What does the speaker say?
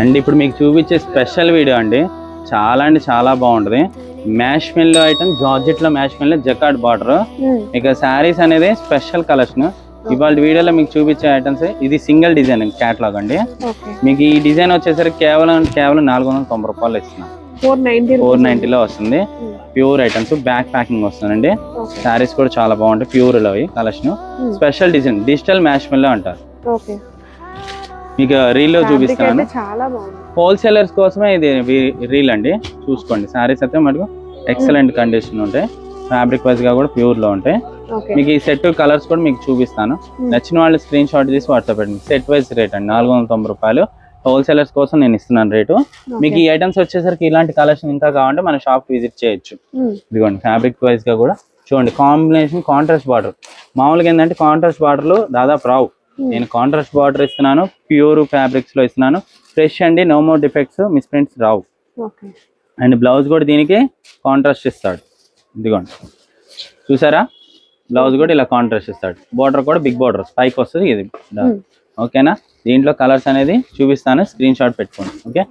And ఇప్పుడు మీకు చూపించే స్పెషల్ వీడియో అండి, చాలా అంటే చాలా బాగుంటుంది. మ్యాష్ మెల్లో ఐటమ్, జార్జెట్ లో మ్యాష్ మెల్లో జకార్డ్ బార్డర్. ఇక శారీస్ అనేది స్పెషల్ కలెక్షన్. ఇవాళ వీడియోలో మీకు చూపించే ఐటమ్స్ ఇది సింగిల్ డిజైన్ క్యాటలాగ్ అండి. మీకు ఈ డిజైన్ వచ్చేసరికి కేవలం 490 రూపాయలు ఇస్తున్నాం. 490లో వస్తుంది. ప్యూర్ ఐటమ్స్, బ్యాక్ ప్యాకింగ్ వస్తుందండి. శారీస్ కూడా చాలా బాగుంటాయి, ప్యూర్ లో collection. Special design digital mash మెల్లో అంటారు. మీకు రీల్ లో చూపిస్తాను. హోల్సేలర్స్ కోసమే ఇది రీల్ అండి. చూసుకోండి, శారీస్ అయితే మటుకు ఎక్సలెంట్ కండిషన్ ఉంటాయి. ఫ్యాబ్రిక్ వైజ్ గా కూడా ప్యూర్ లో ఉంటాయి. మీకు ఈ సెట్ కలర్స్ కూడా మీకు చూపిస్తాను. నచ్చిన వాళ్ళు స్క్రీన్ షాట్ చేసి వాట్సాప్ పెట్టండి. సెట్ వైజ్ రేట్ అండి 490 రూపాయలు. హోల్సేలర్స్ కోసం నేను ఇస్తున్నాను రేటు. మీకు ఈ ఐటమ్స్ వచ్చేసరికి ఇలాంటి కలెక్షన్ ఇంకా కావాలంటే మన షాప్ విజిట్ చేయొచ్చు. ఇదిగోండి, ఫ్యాబ్రిక్ వైజ్ గా కూడా చూడండి. Combination contrast border. మామూలుగా ఏంటంటే కాంట్రాస్ట్ బార్డర్లు దాదాపు రావు. నేను కాంట్రాస్ట్ బార్డర్ ఇస్తున్నాను, ప్యూర్ ఫ్యాబ్రిక్స్ లో ఇస్తున్నాను. ఫ్రెష్ అండి, no more defects, miss prints రావు. అండ్ బ్లౌజ్ కూడా దీనికి కాంట్రాస్ట్ ఇస్తాడు. ఇదిగోండి, చూసారా? బ్లౌజ్ కూడా ఇలా కాంట్రాస్ట్ ఇస్తాడు. బోర్డర్ కూడా బిగ్ బోర్డర్ పైకి వస్తుంది. ఇది ఓకేనా? దీంట్లో కలర్స్ అనేది చూపిస్తాను, స్క్రీన్ షాట్ పెట్టుకోండి. ఓకే.